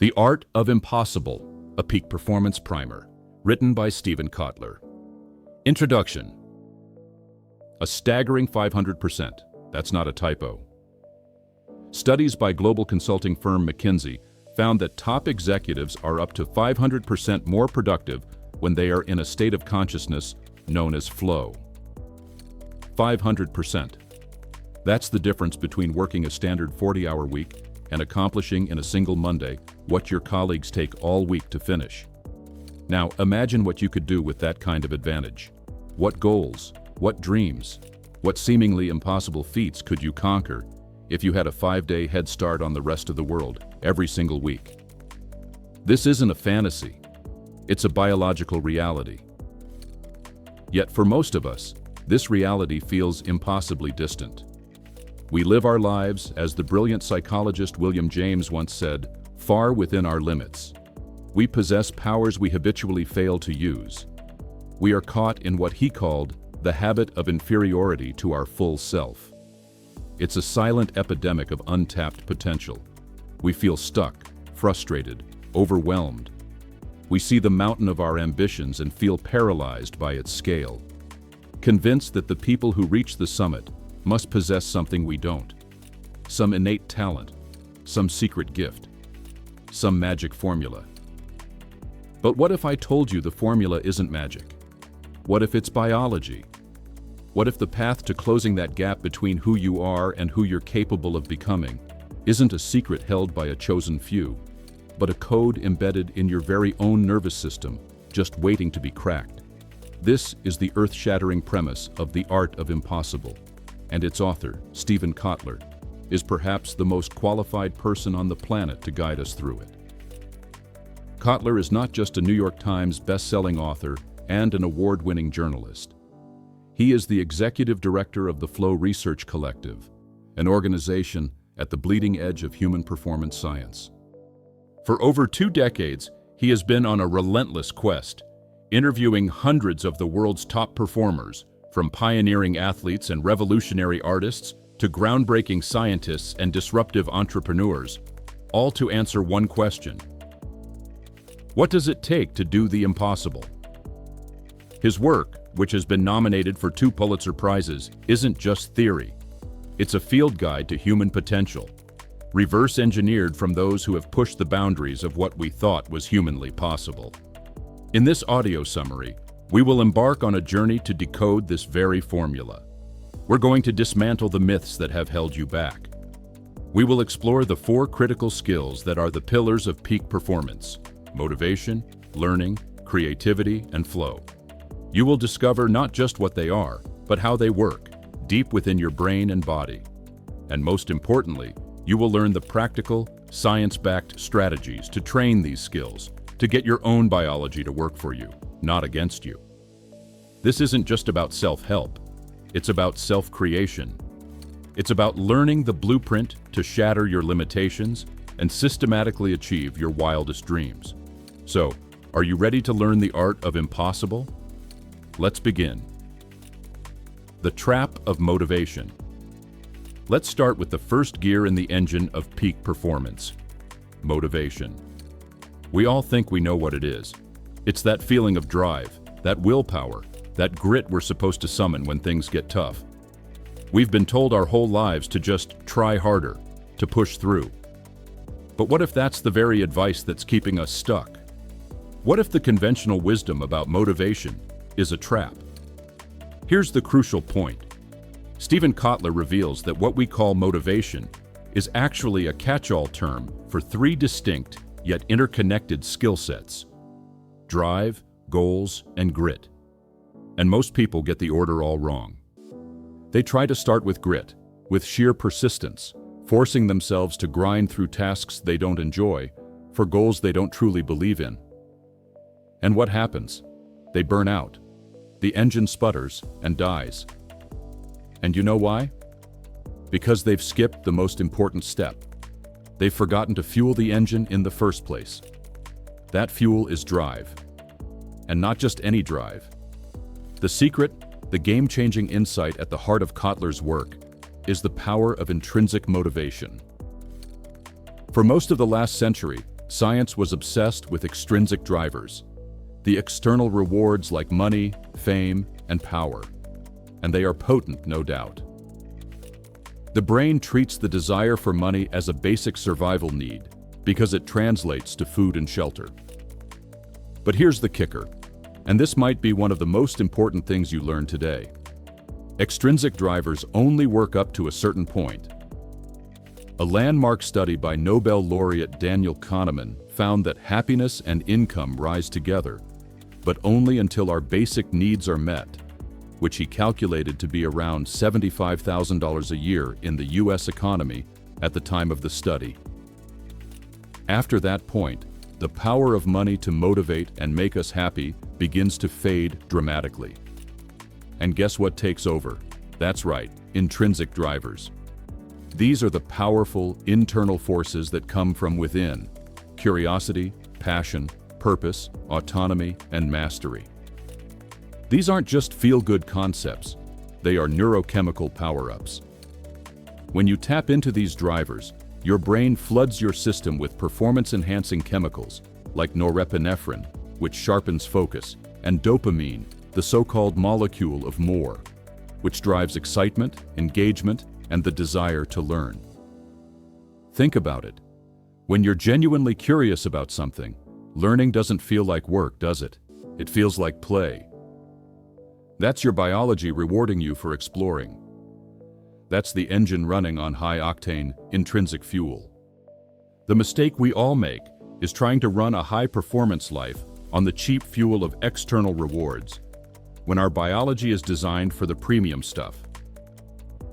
The Art of Impossible, a Peak Performance Primer, written by Steven Kotler. Introduction. A staggering 500%. That's not a typo. Studies by global consulting firm McKinsey found that top executives are up to 500% more productive when they are in a state of consciousness known as flow. 500%. That's the difference between working a standard 40-hour week and accomplishing in a single Monday what your colleagues take all week to finish. Now, imagine what you could do with that kind of advantage. What goals, what dreams, what seemingly impossible feats could you conquer if you had a 5-day head start on the rest of the world every single week? This isn't a fantasy. It's a biological reality. Yet for most of us, this reality feels impossibly distant. We live our lives, as the brilliant psychologist William James once said, far within our limits. We possess powers we habitually fail to use. We are caught in what he called the habit of inferiority to our full self. It's a silent epidemic of untapped potential. We feel stuck, frustrated, overwhelmed. We see the mountain of our ambitions and feel paralyzed by its scale, convinced that the people who reach the summit must possess something we don't. Some innate talent, some secret gift, some magic formula. But what if I told you the formula isn't magic? What if it's biology? What if the path to closing that gap between who you are and who you're capable of becoming isn't a secret held by a chosen few, but a code embedded in your very own nervous system, just waiting to be cracked? This is the earth-shattering premise of The Art of Impossible, and its author, Steven Kotler, is perhaps the most qualified person on the planet to guide us through it. Kotler is not just a New York Times best-selling author and an award-winning journalist. He is the executive director of the Flow Research Collective, an organization at the bleeding edge of human performance science. For over 2 decades, he has been on a relentless quest, interviewing hundreds of the world's top performers, from pioneering athletes and revolutionary artists to groundbreaking scientists and disruptive entrepreneurs, all to answer one question: what does it take to do the impossible? His work, which has been nominated for 2 Pulitzer Prizes, isn't just theory. It's a field guide to human potential, reverse-engineered from those who have pushed the boundaries of what we thought was humanly possible. In this audio summary, we will embark on a journey to decode this very formula. We're going to dismantle the myths that have held you back. We will explore the 4 critical skills that are the pillars of peak performance: motivation, learning, creativity, and flow. You will discover not just what they are, but how they work, deep within your brain and body. And most importantly, you will learn the practical, science-backed strategies to train these skills, to get your own biology to work for you, not against you. This isn't just about self-help. It's about self-creation. It's about learning the blueprint to shatter your limitations and systematically achieve your wildest dreams. So, are you ready to learn the art of impossible? Let's begin. The trap of motivation. Let's start with the first gear in the engine of peak performance: motivation. We all think we know what it is. It's that feeling of drive, that willpower, that grit we're supposed to summon when things get tough. We've been told our whole lives to just try harder, to push through. But what if that's the very advice that's keeping us stuck? What if the conventional wisdom about motivation is a trap? Here's the crucial point. Steven Kotler reveals that what we call motivation is actually a catch-all term for 3 distinct yet interconnected skill sets: drive, goals, and grit. And most people get the order all wrong. They try to start with grit, with sheer persistence, forcing themselves to grind through tasks they don't enjoy, for goals they don't truly believe in. And what happens? They burn out. The engine sputters and dies. And you know why? Because they've skipped the most important step. They've forgotten to fuel the engine in the first place. That fuel is drive. And not just any drive. The secret, the game-changing insight at the heart of Kotler's work, is the power of intrinsic motivation. For most of the last century, Science was obsessed with extrinsic drivers, the external rewards like money, fame, and power. And they are potent, no doubt. The brain treats the desire for money as a basic survival need because it translates to food and shelter. But here's the kicker, and this might be one of the most important things you learn today. Extrinsic drivers only work up to a certain point. A landmark study by Nobel laureate Daniel Kahneman found that happiness and income rise together, but only until our basic needs are met, which he calculated to be around $75,000 a year in the US economy at the time of the study. After that point, the power of money to motivate and make us happy begins to fade dramatically. And guess what takes over? That's right, intrinsic drivers. These are the powerful internal forces that come from within: curiosity, passion, purpose, autonomy, and mastery. These aren't just feel-good concepts, they are neurochemical power-ups. When you tap into these drivers, your brain floods your system with performance-enhancing chemicals like norepinephrine, which sharpens focus, and dopamine, the so-called molecule of more, which drives excitement, engagement, and the desire to learn. Think about it. When you're genuinely curious about something, learning doesn't feel like work, does it? It feels like play. That's your biology rewarding you for exploring. That's the engine running on high-octane, intrinsic fuel. The mistake we all make is trying to run a high-performance life on the cheap fuel of external rewards, when our biology is designed for the premium stuff.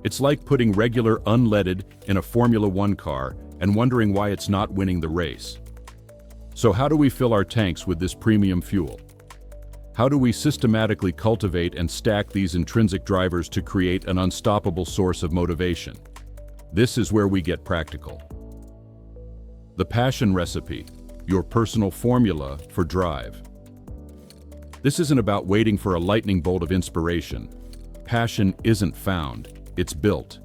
It's like putting regular unleaded in a Formula One car and wondering why it's not winning the race. So how do we fill our tanks with this premium fuel? How do we systematically cultivate and stack these intrinsic drivers to create an unstoppable source of motivation? This is where we get practical. The passion recipe, your personal formula for drive. This isn't about waiting for a lightning bolt of inspiration. Passion isn't found, it's built.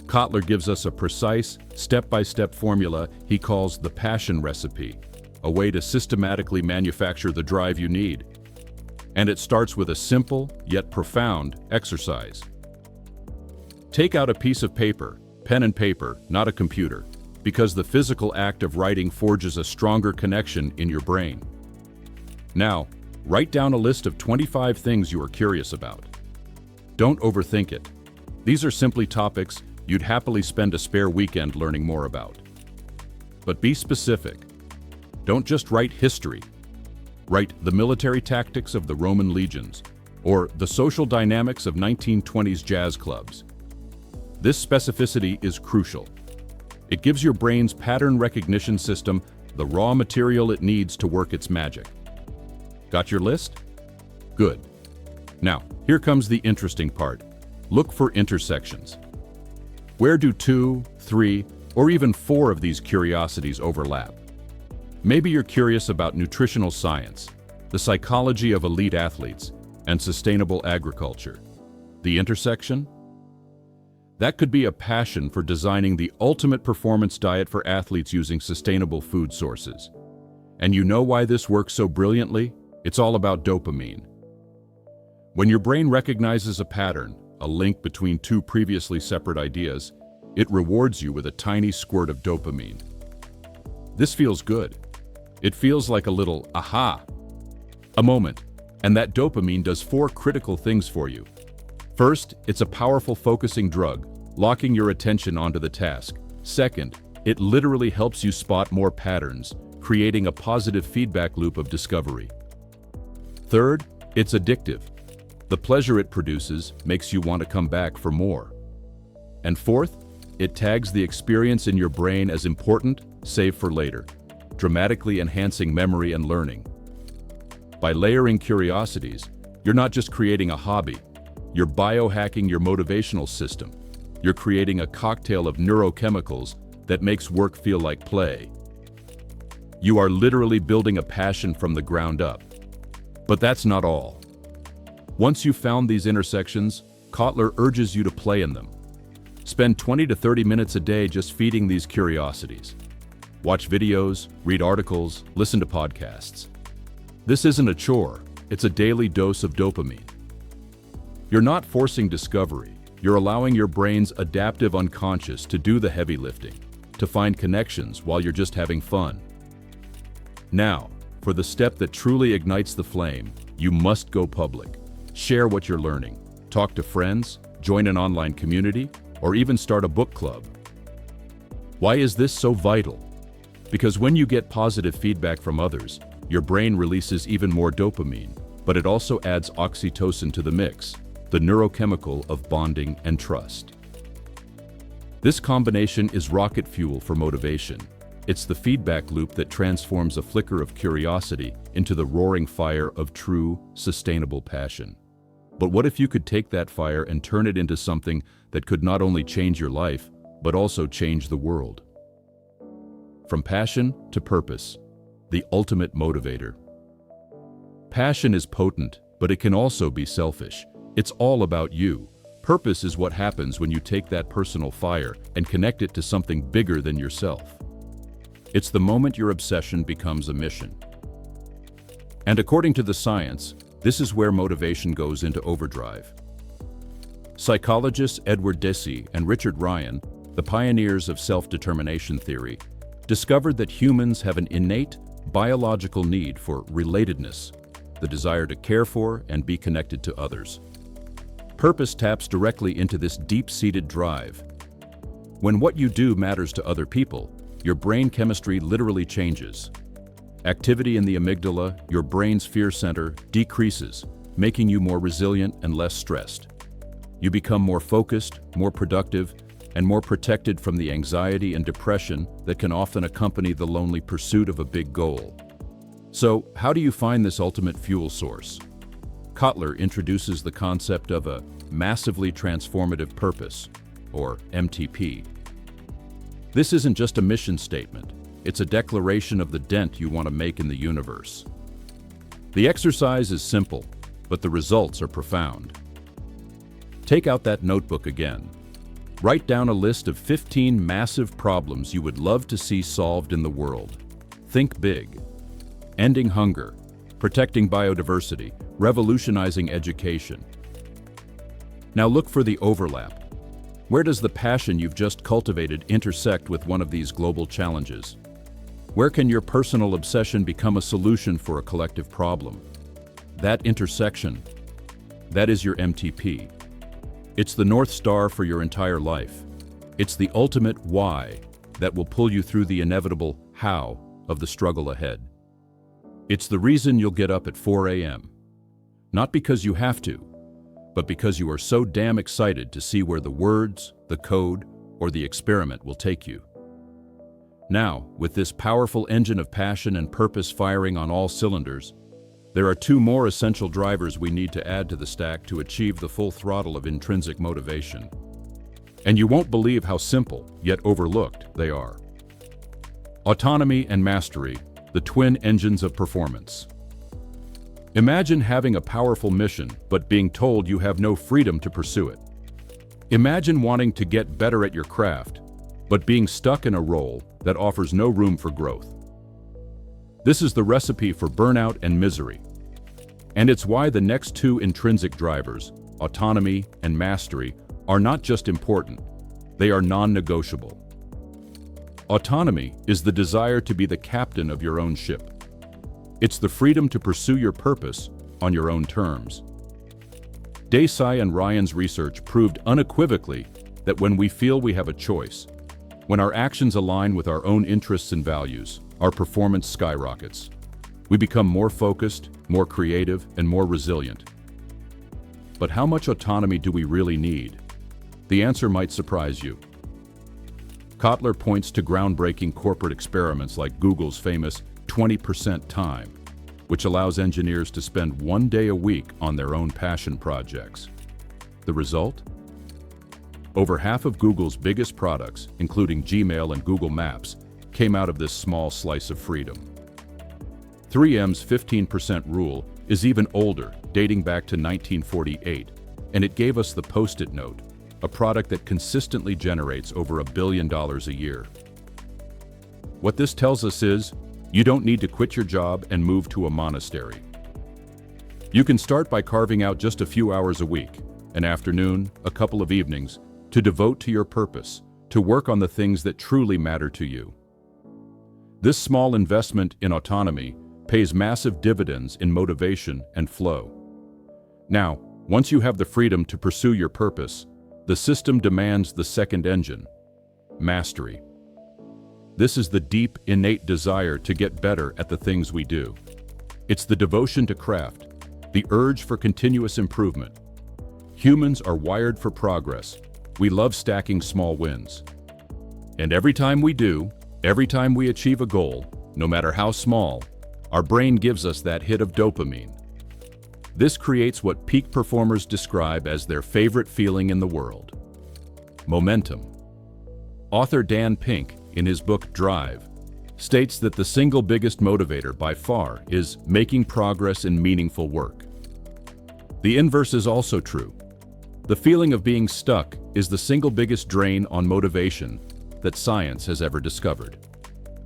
Kotler gives us a precise, step-by-step formula he calls the passion recipe, a way to systematically manufacture the drive you need. And it starts with a simple, yet profound, exercise. Take out a piece of paper, pen and paper, not a computer, because the physical act of writing forges a stronger connection in your brain. Now, write down a list of 25 things you are curious about. Don't overthink it. These are simply topics you'd happily spend a spare weekend learning more about. But be specific. Don't just write history. Write the military tactics of the Roman legions, or the social dynamics of 1920s jazz clubs. This specificity is crucial. It gives your brain's pattern recognition system the raw material it needs to work its magic. Got your list? Good. Now, here comes the interesting part. Look for intersections. Where do 2, 3, or even 4 of these curiosities overlap? Maybe you're curious about nutritional science, the psychology of elite athletes, and sustainable agriculture. The intersection? That could be a passion for designing the ultimate performance diet for athletes using sustainable food sources. And you know why this works so brilliantly? It's all about dopamine. When your brain recognizes a pattern, a link between two previously separate ideas, it rewards you with a tiny squirt of dopamine. This feels good. It feels like a little aha, a moment, and that dopamine does 4 critical things for you. First, it's a powerful focusing drug, locking your attention onto the task. Second, it literally helps you spot more patterns, creating a positive feedback loop of discovery. Third, it's addictive. The pleasure it produces makes you want to come back for more. And fourth, it tags the experience in your brain as important, save for later, dramatically enhancing memory and learning. By layering curiosities, you're not just creating a hobby, you're biohacking your motivational system. You're creating a cocktail of neurochemicals that makes work feel like play. You are literally building a passion from the ground up. But that's not all. Once you've found these intersections, Kotler urges you to play in them. Spend 20 to 30 minutes a day just feeding these curiosities. Watch videos, read articles, listen to podcasts. This isn't a chore, it's a daily dose of dopamine. You're not forcing discovery, you're allowing your brain's adaptive unconscious to do the heavy lifting, to find connections while you're just having fun. Now, for the step that truly ignites the flame, you must go public. Share what you're learning, talk to friends, join an online community, or even start a book club. Why is this so vital? Because when you get positive feedback from others, your brain releases even more dopamine, but it also adds oxytocin to the mix, the neurochemical of bonding and trust. This combination is rocket fuel for motivation. It's the feedback loop that transforms a flicker of curiosity into the roaring fire of true, sustainable passion. But what if you could take that fire and turn it into something that could not only change your life, but also change the world? From passion to purpose, the ultimate motivator. Passion is potent, but it can also be selfish. It's all about you. Purpose is what happens when you take that personal fire and connect it to something bigger than yourself. It's the moment your obsession becomes a mission. And according to the science, this is where motivation goes into overdrive. Psychologists Edward Deci and Richard Ryan, the pioneers of self-determination theory, discovered that humans have an innate biological need for relatedness, the desire to care for and be connected to others. Purpose taps directly into this deep-seated drive. When what you do matters to other people, your brain chemistry literally changes. Activity in the amygdala, your brain's fear center, decreases, making you more resilient and less stressed. You become more focused, more productive, and more protected from the anxiety and depression that can often accompany the lonely pursuit of a big goal. So, how do you find this ultimate fuel source? Kotler introduces the concept of a massively transformative purpose, or MTP. This isn't just a mission statement, it's a declaration of the dent you want to make in the universe. The exercise is simple, but the results are profound. Take out that notebook again. Write down a list of 15 massive problems you would love to see solved in the world. Think big. Ending hunger, protecting biodiversity, revolutionizing education. Now look for the overlap. Where does the passion you've just cultivated intersect with one of these global challenges? Where can your personal obsession become a solution for a collective problem? That intersection, that is your MTP. It's the North Star for your entire life. It's the ultimate why that will pull you through the inevitable how of the struggle ahead. It's the reason you'll get up at 4 a.m. Not because you have to, but because you are so damn excited to see where the words, the code, or the experiment will take you. Now, with this powerful engine of passion and purpose firing on all cylinders, there are two more essential drivers we need to add to the stack to achieve the full throttle of intrinsic motivation. And you won't believe how simple, yet overlooked, they are. Autonomy and mastery, the twin engines of performance. Imagine having a powerful mission, but being told you have no freedom to pursue it. Imagine wanting to get better at your craft, but being stuck in a role that offers no room for growth. This is the recipe for burnout and misery. And it's why the next two intrinsic drivers, autonomy and mastery, are not just important, they are non-negotiable. Autonomy is the desire to be the captain of your own ship. It's the freedom to pursue your purpose on your own terms. Deci and Ryan's research proved unequivocally that when we feel we have a choice, when our actions align with our own interests and values, our performance skyrockets. We become more focused, more creative, and more resilient. But how much autonomy do we really need? The answer might surprise you. Kotler points to groundbreaking corporate experiments like Google's famous 20% time, which allows engineers to spend 1 day a week on their own passion projects. The result? Over half of Google's biggest products, including Gmail and Google Maps, came out of this small slice of freedom. 3M's 15% rule is even older, dating back to 1948, and it gave us the Post-it note, a product that consistently generates over $1 billion a year. What this tells us is, you don't need to quit your job and move to a monastery. You can start by carving out just a few hours a week, an afternoon, a couple of evenings, to devote to your purpose, to work on the things that truly matter to you. This small investment in autonomy pays massive dividends in motivation and flow. Now, once you have the freedom to pursue your purpose, the system demands the second engine, mastery. This is the deep, innate desire to get better at the things we do. It's the devotion to craft, the urge for continuous improvement. Humans are wired for progress. We love stacking small wins. And every time we do, every time we achieve a goal, no matter how small, our brain gives us that hit of dopamine. This creates what peak performers describe as their favorite feeling in the world: momentum. Author Dan Pink, in his book Drive, states that the single biggest motivator by far is making progress in meaningful work. The inverse is also true. The feeling of being stuck is the single biggest drain on motivation that science has ever discovered.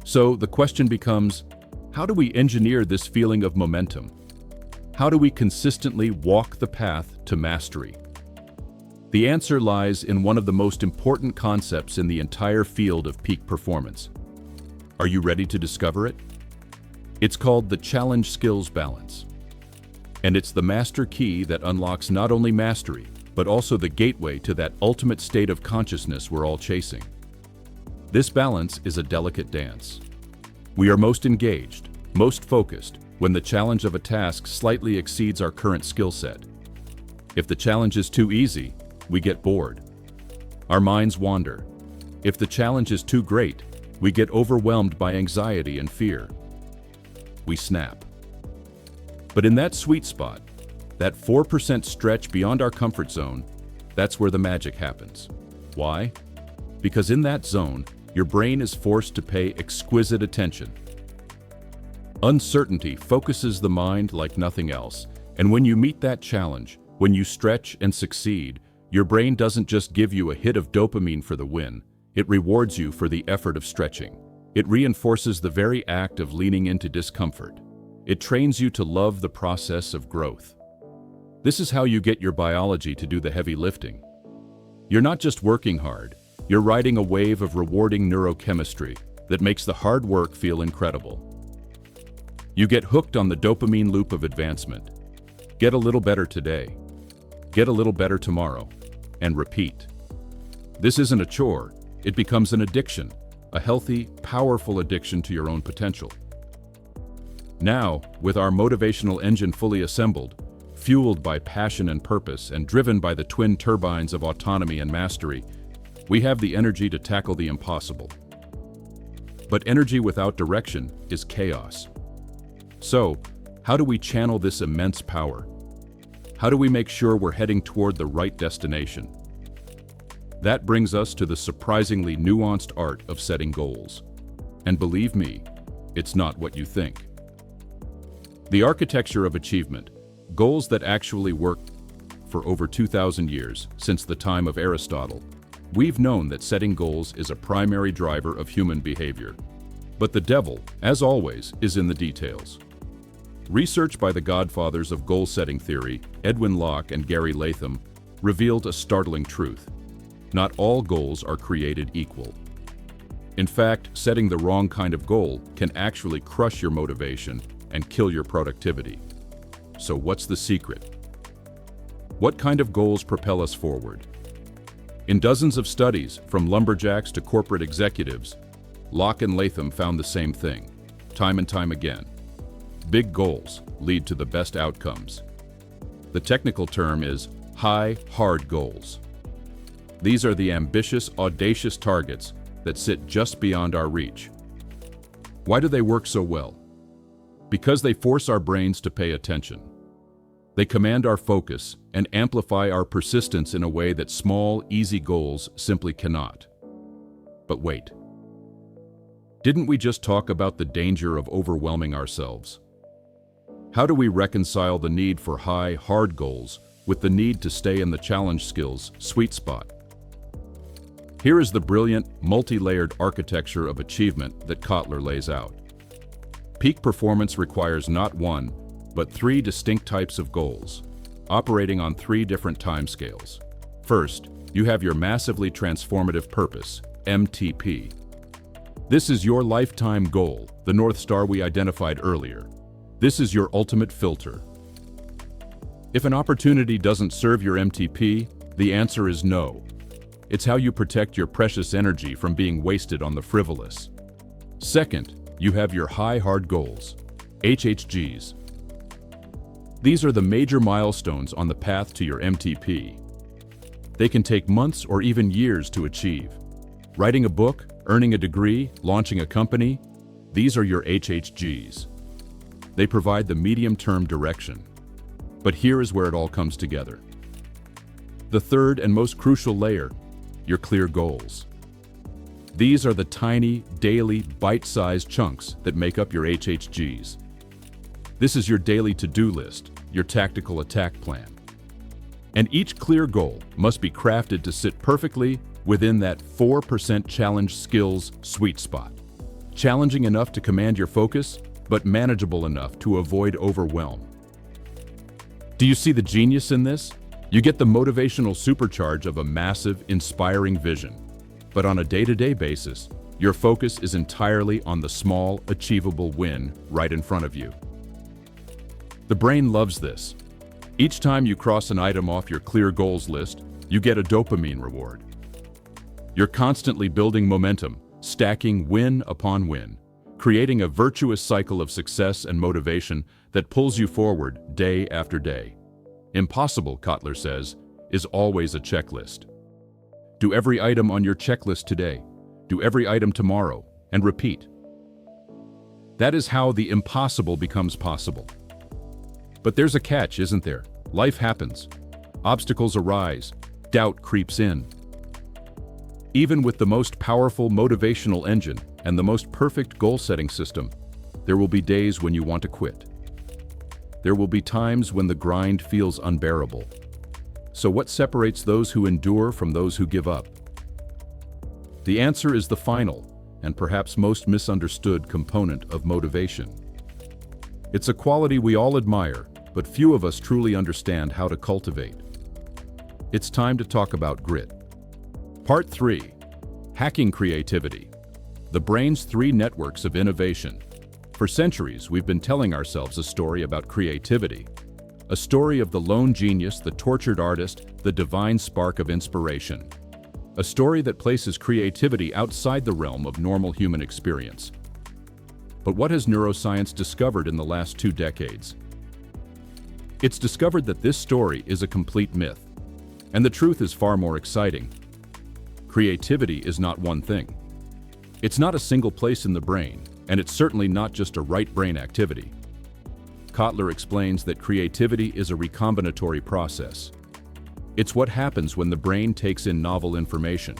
So the question becomes, how do we engineer this feeling of momentum? How do we consistently walk the path to mastery? The answer lies in one of the most important concepts in the entire field of peak performance. Are you ready to discover it? It's called the challenge skills balance. And it's the master key that unlocks not only mastery, but also the gateway to that ultimate state of consciousness we're all chasing. This balance is a delicate dance. We are most engaged, most focused, when the challenge of a task slightly exceeds our current skill set. If the challenge is too easy, we get bored. Our minds wander. If the challenge is too great, we get overwhelmed by anxiety and fear. We snap. But in that sweet spot, that 4% stretch beyond our comfort zone, that's where the magic happens. Why? Because in that zone, your brain is forced to pay exquisite attention. Uncertainty focuses the mind like nothing else, and when you meet that challenge, when you stretch and succeed, your brain doesn't just give you a hit of dopamine for the win, it rewards you for the effort of stretching. It reinforces the very act of leaning into discomfort. It trains you to love the process of growth. This is how you get your biology to do the heavy lifting. You're not just working hard, you're riding a wave of rewarding neurochemistry that makes the hard work feel incredible. You get hooked on the dopamine loop of advancement. Get a little better today. Get a little better tomorrow. And repeat. This isn't a chore, it becomes an addiction, a healthy, powerful addiction to your own potential. Now, with our motivational engine fully assembled, fueled by passion and purpose and driven by the twin turbines of autonomy and mastery, we have the energy to tackle the impossible. But energy without direction is chaos. So, how do we channel this immense power? How do we make sure we're heading toward the right destination? That brings us to the surprisingly nuanced art of setting goals. And believe me, it's not what you think. The architecture of achievement, goals that actually work. For over 2,000 years, since the time of Aristotle, we've known that setting goals is a primary driver of human behavior. But the devil, as always, is in the details. Research by the godfathers of goal-setting theory, Edwin Locke and Gary Latham, revealed a startling truth. Not all goals are created equal. In fact, setting the wrong kind of goal can actually crush your motivation and kill your productivity. So what's the secret? What kind of goals propel us forward? In dozens of studies, from lumberjacks to corporate executives, Locke and Latham found the same thing, time and time again. Big goals lead to the best outcomes. The technical term is high, hard goals. These are the ambitious, audacious targets that sit just beyond our reach. Why do they work so well? Because they force our brains to pay attention. They command our focus and amplify our persistence in a way that small, easy goals simply cannot. But wait. Didn't we just talk about the danger of overwhelming ourselves? How do we reconcile the need for high, hard goals with the need to stay in the challenge skills sweet spot? Here is the brilliant, multi-layered architecture of achievement that Kotler lays out. Peak performance requires not one, but three distinct types of goals, operating on three different timescales. First, you have your massively transformative purpose, MTP. This is your lifetime goal, the North Star we identified earlier. This is your ultimate filter. If an opportunity doesn't serve your MTP, the answer is no. It's how you protect your precious energy from being wasted on the frivolous. Second, you have your high hard goals, HHGs. These are the major milestones on the path to your MTP. They can take months or even years to achieve. Writing a book, earning a degree, launching a company, these are your HHGs. They provide the medium-term direction. But here is where it all comes together. The third and most crucial layer, your clear goals. These are the tiny, daily, bite-sized chunks that make up your HHGs. This is your daily to-do list, your tactical attack plan. And each clear goal must be crafted to sit perfectly within that 4% challenge skills sweet spot. Challenging enough to command your focus, but manageable enough to avoid overwhelm. Do you see the genius in this? You get the motivational supercharge of a massive, inspiring vision. But on a day-to-day basis, your focus is entirely on the small, achievable win right in front of you. The brain loves this. Each time you cross an item off your clear goals list, you get a dopamine reward. You're constantly building momentum, stacking win upon win, creating a virtuous cycle of success and motivation that pulls you forward day after day. Impossible, Kotler says, is always a checklist. Do every item on your checklist today, do every item tomorrow, and repeat. That is how the impossible becomes possible. But there's a catch, isn't there? Life happens. Obstacles arise. Doubt creeps in. Even with the most powerful motivational engine and the most perfect goal-setting system, there will be days when you want to quit. There will be times when the grind feels unbearable. So what separates those who endure from those who give up? The answer is the final, and perhaps most misunderstood component of motivation. It's a quality we all admire, but few of us truly understand how to cultivate. It's time to talk about grit. Part 3. Hacking creativity. The brain's three networks of innovation. For centuries, we've been telling ourselves a story about creativity. A story of the lone genius, the tortured artist, the divine spark of inspiration. A story that places creativity outside the realm of normal human experience. But what has neuroscience discovered in the last 2 decades? It's discovered that this story is a complete myth. And the truth is far more exciting. Creativity is not one thing. It's not a single place in the brain, and it's certainly not just a right brain activity. Kotler explains that creativity is a recombinatory process. It's what happens when the brain takes in novel information,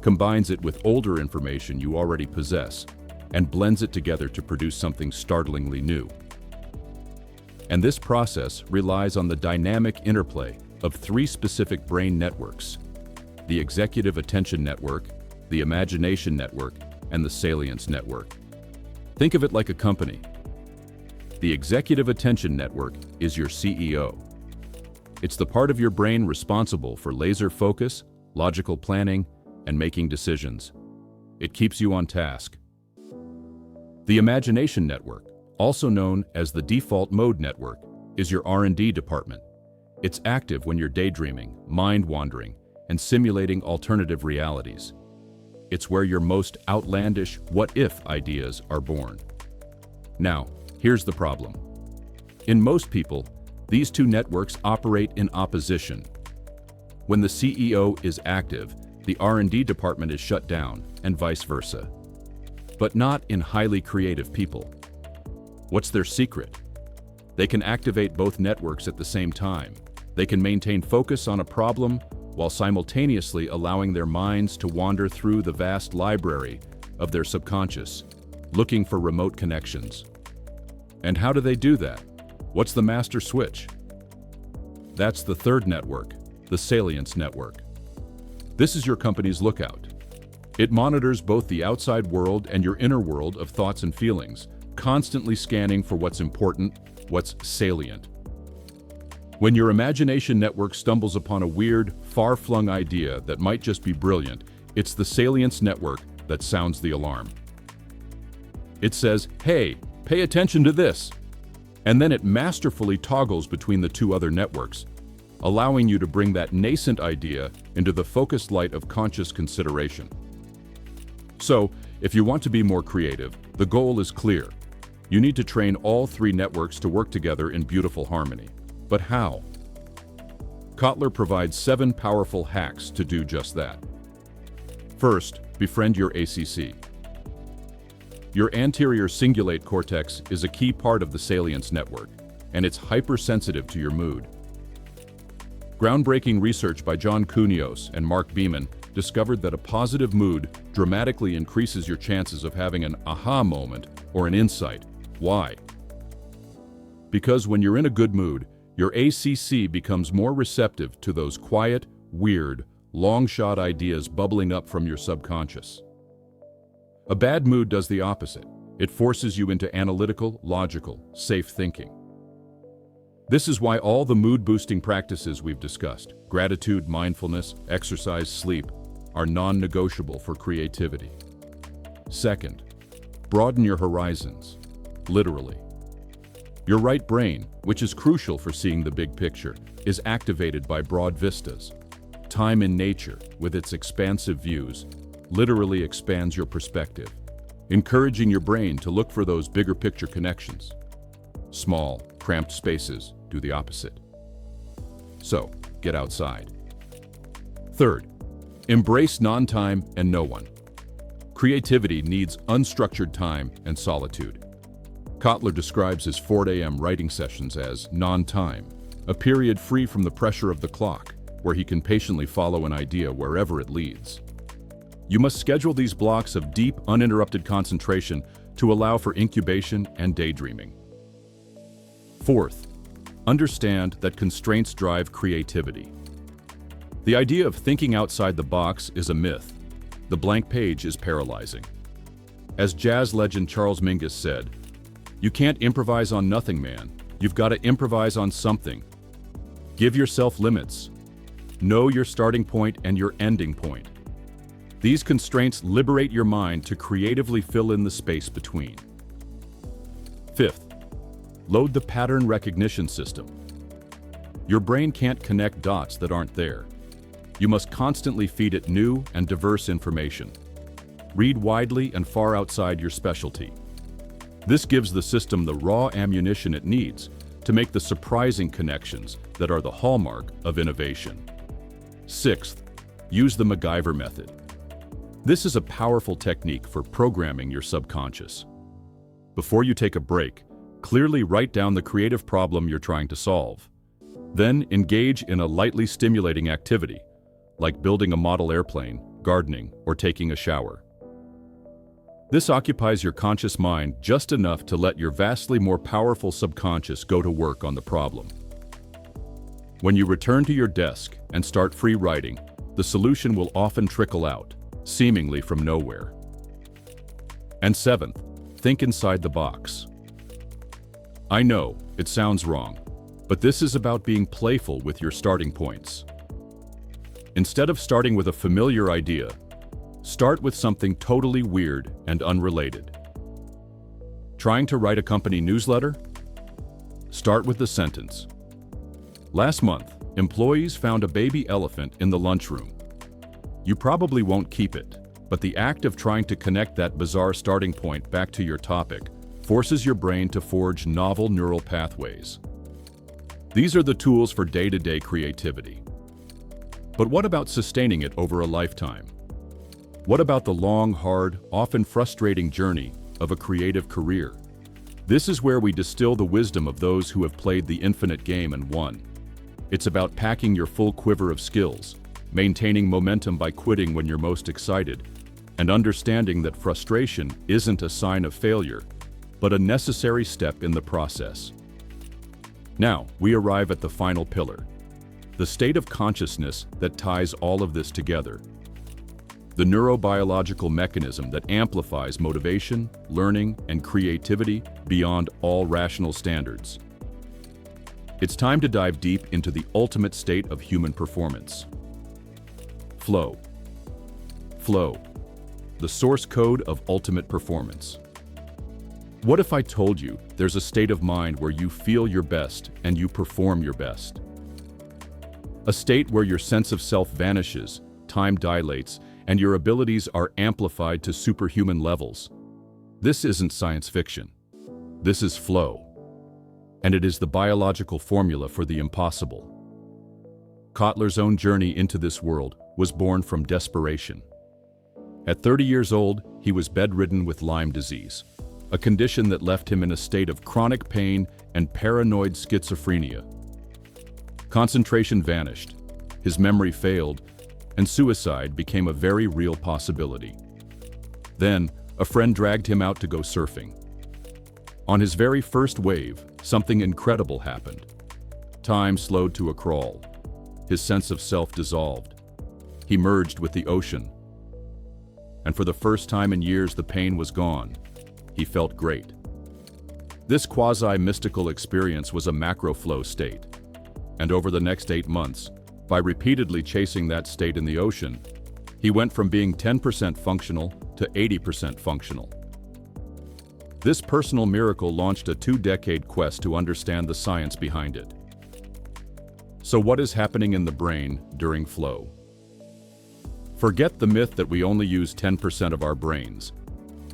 combines it with older information you already possess, and blends it together to produce something startlingly new. And this process relies on the dynamic interplay of 3 specific brain networks: the executive attention network, the imagination network, and the salience network. Think of it like a company. The executive attention network is your CEO. It's the part of your brain responsible for laser focus, logical planning, and making decisions. It keeps you on task. The imagination network, also known as the default mode network, is your R&D department. It's active when you're daydreaming, mind-wandering, and simulating alternative realities. It's where your most outlandish what-if ideas are born. Now, here's the problem. In most people, these 2 networks operate in opposition. When the CEO is active, the R&D department is shut down, and vice versa. But not in highly creative people. What's their secret? They can activate both networks at the same time. They can maintain focus on a problem while simultaneously allowing their minds to wander through the vast library of their subconscious, looking for remote connections. And how do they do that? What's the master switch? That's the third network, the salience network. This is your company's lookout. It monitors both the outside world and your inner world of thoughts and feelings, constantly scanning for what's important, what's salient. When your imagination network stumbles upon a weird, far-flung idea that might just be brilliant, it's the salience network that sounds the alarm. It says, "Hey, pay attention to this." And then it masterfully toggles between the two other networks, allowing you to bring that nascent idea into the focused light of conscious consideration. So, if you want to be more creative, the goal is clear. You need to train all three networks to work together in beautiful harmony. But how? Kotler provides 7 powerful hacks to do just that. First, befriend your ACC. Your anterior cingulate cortex is a key part of the salience network, and it's hypersensitive to your mood. Groundbreaking research by John Kunios and Mark Beeman discovered that a positive mood dramatically increases your chances of having an aha moment or an insight. Why? Because when you're in a good mood, your ACC becomes more receptive to those quiet, weird, long-shot ideas bubbling up from your subconscious. A bad mood does the opposite. It forces you into analytical, logical, safe thinking. This is why all the mood-boosting practices we've discussed, gratitude, mindfulness, exercise, sleep, are non-negotiable for creativity. Second, broaden your horizons, literally. Your right brain, which is crucial for seeing the big picture, is activated by broad vistas. Time in nature, with its expansive views, literally expands your perspective, encouraging your brain to look for those bigger picture connections. Small, cramped spaces do the opposite. So, get outside. Third, embrace non-time and no one. Creativity needs unstructured time and solitude. Kotler describes his 4 a.m. writing sessions as non-time, a period free from the pressure of the clock, where he can patiently follow an idea wherever it leads. You must schedule these blocks of deep, uninterrupted concentration to allow for incubation and daydreaming. Fourth, understand that constraints drive creativity. The idea of thinking outside the box is a myth. The blank page is paralyzing. As jazz legend Charles Mingus said, "You can't improvise on nothing, man. You've got to improvise on something." Give yourself limits. Know your starting point and your ending point. These constraints liberate your mind to creatively fill in the space between. Fifth, load the pattern recognition system. Your brain can't connect dots that aren't there. You must constantly feed it new and diverse information. Read widely and far outside your specialty. This gives the system the raw ammunition it needs to make the surprising connections that are the hallmark of innovation. Sixth, use the MacGyver method. This is a powerful technique for programming your subconscious. Before you take a break, clearly write down the creative problem you're trying to solve. Then engage in a lightly stimulating activity, like building a model airplane, gardening, or taking a shower. This occupies your conscious mind just enough to let your vastly more powerful subconscious go to work on the problem. When you return to your desk and start free writing, the solution will often trickle out, seemingly from nowhere. And seventh, think inside the box. I know, it sounds wrong, but this is about being playful with your starting points. Instead of starting with a familiar idea, start with something totally weird and unrelated. Trying to write a company newsletter? Start with the sentence, "Last month, employees found a baby elephant in the lunchroom." You probably won't keep it, but the act of trying to connect that bizarre starting point back to your topic forces your brain to forge novel neural pathways. These are the tools for day-to-day creativity. But what about sustaining it over a lifetime? What about the long, hard, often frustrating journey of a creative career? This is where we distill the wisdom of those who have played the infinite game and won. It's about packing your full quiver of skills, maintaining momentum by quitting when you're most excited, and understanding that frustration isn't a sign of failure, but a necessary step in the process. Now, we arrive at the final pillar, the state of consciousness that ties all of this together. the neurobiological mechanism that amplifies motivation, learning, and creativity beyond all rational standards. It's time to dive deep into the ultimate state of human performance. Flow. Flow, the source code of ultimate performance. What if I told you there's a state of mind where you feel your best and you perform your best? A state where your sense of self vanishes, time dilates, and your abilities are amplified to superhuman levels. This isn't science fiction. This is flow. And it is the biological formula for the impossible. Kotler's own journey into this world was born from desperation. At 30 years old, he was bedridden with Lyme disease, a condition that left him in a state of chronic pain and paranoid schizophrenia. Concentration vanished, his memory failed, and suicide became a very real possibility. Then, a friend dragged him out to go surfing. On his very first wave, something incredible happened. Time slowed to a crawl. His sense of self dissolved. He merged with the ocean. And for the first time in years, the pain was gone. He felt great. This quasi-mystical experience was a macro-flow state. And over the next 8 months, by repeatedly chasing that state in the ocean, he went from being 10% functional to 80% functional. This personal miracle launched a 2-decade quest to understand the science behind it. So what is happening in the brain during flow? Forget the myth that we only use 10% of our brains.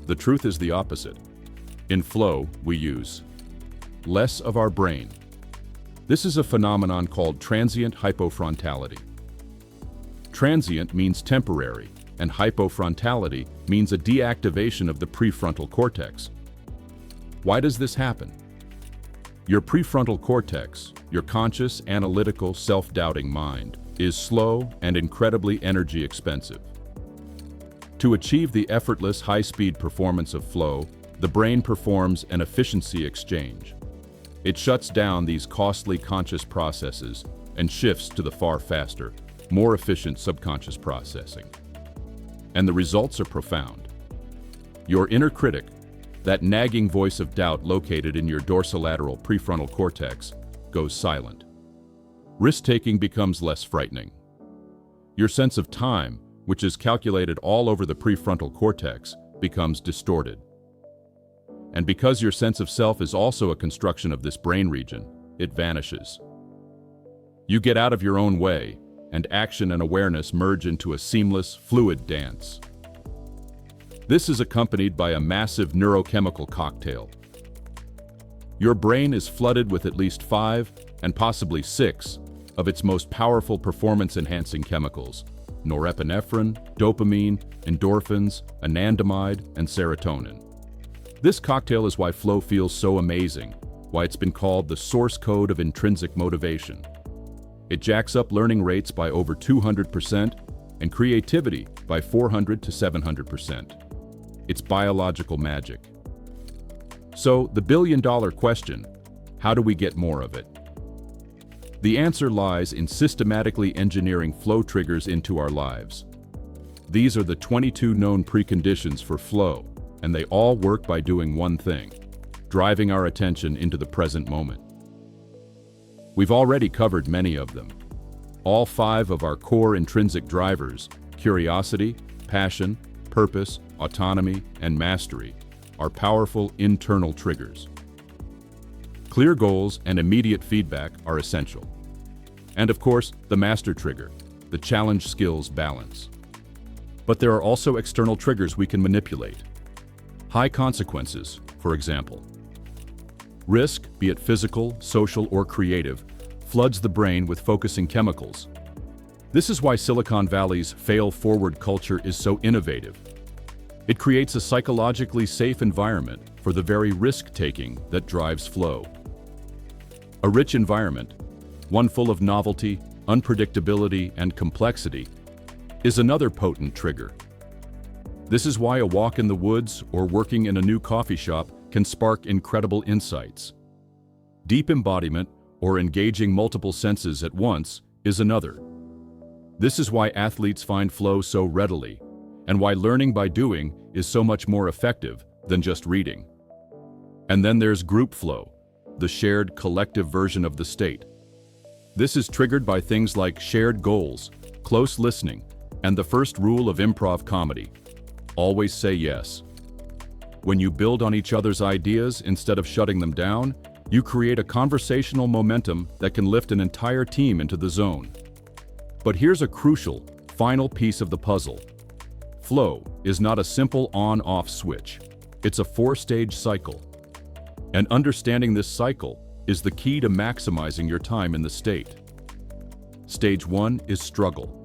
The truth is the opposite. In flow, we use less of our brain. This is a phenomenon called transient hypofrontality. Transient means temporary, and hypofrontality means a deactivation of the prefrontal cortex. Why does this happen? Your prefrontal cortex, your conscious, analytical, self-doubting mind, is slow and incredibly energy expensive. To achieve the effortless, high-speed performance of flow, the brain performs an efficiency exchange. It shuts down these costly conscious processes and shifts to the far faster, more efficient subconscious processing. And the results are profound. Your inner critic, that nagging voice of doubt located in your dorsolateral prefrontal cortex, goes silent. Risk-taking becomes less frightening. Your sense of time, which is calculated all over the prefrontal cortex, becomes distorted. And because your sense of self is also a construction of this brain region, it vanishes. You get out of your own way, and action and awareness merge into a seamless, fluid dance. This is accompanied by a massive neurochemical cocktail. Your brain is flooded with at least 5, and possibly 6, of its most powerful performance-enhancing chemicals: norepinephrine, dopamine, endorphins, anandamide, and serotonin. This cocktail is why flow feels so amazing, why it's been called the source code of intrinsic motivation. It jacks up learning rates by over 200% and creativity by 400 to 700%. It's biological magic. So, the billion-dollar question: how do we get more of it? The answer lies in systematically engineering flow triggers into our lives. These are the 22 known preconditions for flow, and they all work by doing one thing: driving our attention into the present moment. We've already covered many of them. All 5 of our core intrinsic drivers, curiosity, passion, purpose, autonomy, and mastery, are powerful internal triggers. Clear goals and immediate feedback are essential. And of course, the master trigger, the challenge skills balance. But there are also external triggers we can manipulate. High consequences, for example. Risk, be it physical, social, or creative, floods the brain with focusing chemicals. This is why Silicon Valley's fail-forward culture is so innovative. It creates a psychologically safe environment for the very risk-taking that drives flow. A rich environment, one full of novelty, unpredictability, and complexity, is another potent trigger. This is why a walk in the woods or working in a new coffee shop can spark incredible insights. Deep embodiment, or engaging multiple senses at once, is another. This is why athletes find flow so readily. and why learning by doing is so much more effective than just reading. And then there's group flow, the shared collective version of the state. This is triggered by things like shared goals, close listening, and the first rule of improv comedy: always say yes. When you build on each other's ideas instead of shutting them down, you create a conversational momentum that can lift an entire team into the zone. But here's a crucial, final piece of the puzzle. Flow is not a simple on-off switch. It's a 4-stage cycle. And understanding this cycle is the key to maximizing your time in the state. Stage 1 is struggle.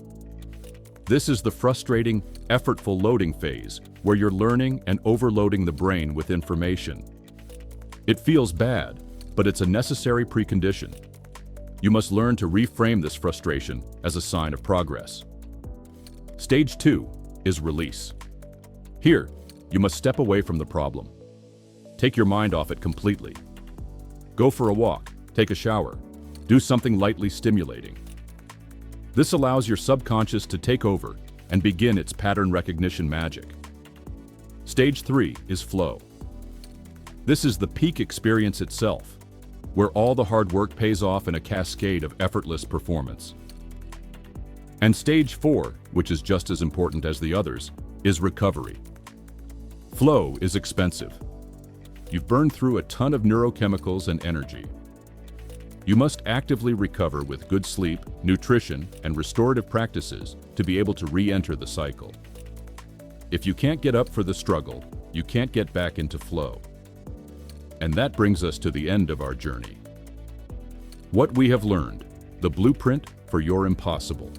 This is the frustrating, effortful loading phase where you're learning and overloading the brain with information. It feels bad, but it's a necessary precondition. You must learn to reframe this frustration as a sign of progress. Stage 2 is release. Here, you must step away from the problem. Take your mind off it completely. Go for a walk, take a shower, do something lightly stimulating. This allows your subconscious to take over and begin its pattern recognition magic. Stage 3 is flow. This is the peak experience itself, where all the hard work pays off in a cascade of effortless performance. And stage 4, which is just as important as the others, is recovery. Flow is expensive. You've burned through a ton of neurochemicals and energy. You must actively recover with good sleep, nutrition, and restorative practices to be able to re-enter the cycle. If you can't get up for the struggle, you can't get back into flow. And that brings us to the end of our journey. What we have learned, the blueprint for your impossible.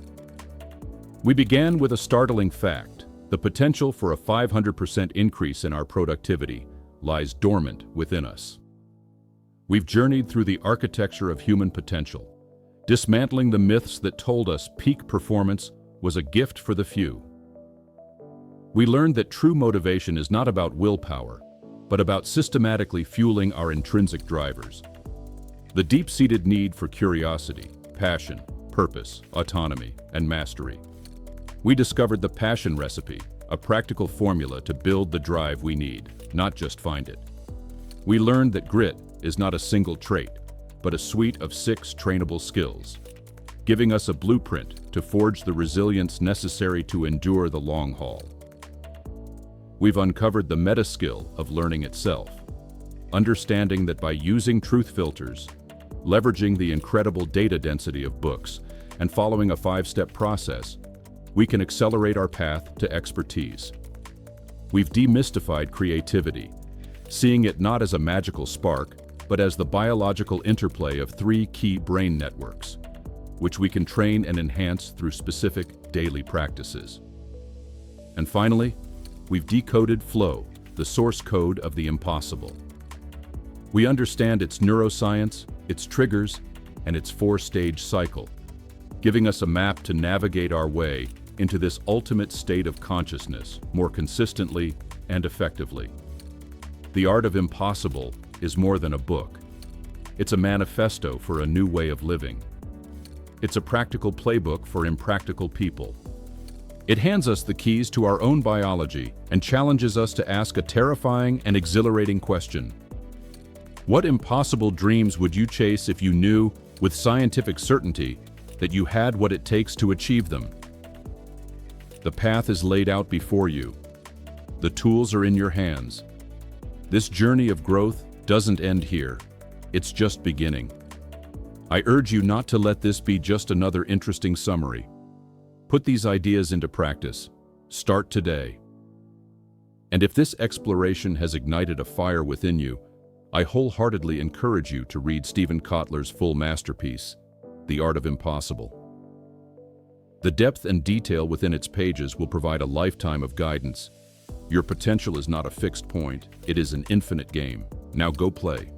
We began with a startling fact: the potential for a 500% increase in our productivity lies dormant within us. We've journeyed through the architecture of human potential, dismantling the myths that told us peak performance was a gift for the few. We learned that true motivation is not about willpower, but about systematically fueling our intrinsic drivers. The deep-seated need for curiosity, passion, purpose, autonomy, and mastery. We discovered the passion recipe, a practical formula to build the drive we need, not just find it. We learned that grit is not a single trait, but a suite of 6 trainable skills, giving us a blueprint to forge the resilience necessary to endure the long haul. We've uncovered the meta skill of learning itself, understanding that by using truth filters, leveraging the incredible data density of books, and following a 5-step process, we can accelerate our path to expertise. We've demystified creativity, seeing it not as a magical spark, but as the biological interplay of 3 key brain networks, which we can train and enhance through specific daily practices. And finally, we've decoded flow, the source code of the impossible. We understand its neuroscience, its triggers, and its 4-stage cycle, giving us a map to navigate our way into this ultimate state of consciousness more consistently and effectively. The Art of Impossible is more than a book. It's a manifesto for a new way of living. It's a practical playbook for impractical people. It hands us the keys to our own biology and challenges us to ask a terrifying and exhilarating question. What impossible dreams would you chase if you knew, with scientific certainty, that you had what it takes to achieve them? The path is laid out before you. The tools are in your hands. This journey of growth doesn't end here. It's just beginning. I urge you not to let this be just another interesting summary. Put these ideas into practice. Start today. And if this exploration has ignited a fire within you, I wholeheartedly encourage you to read Steven Kotler's full masterpiece, The Art of Impossible. The depth and detail within its pages will provide a lifetime of guidance. Your potential is not a fixed point, it is an infinite game. Now go play.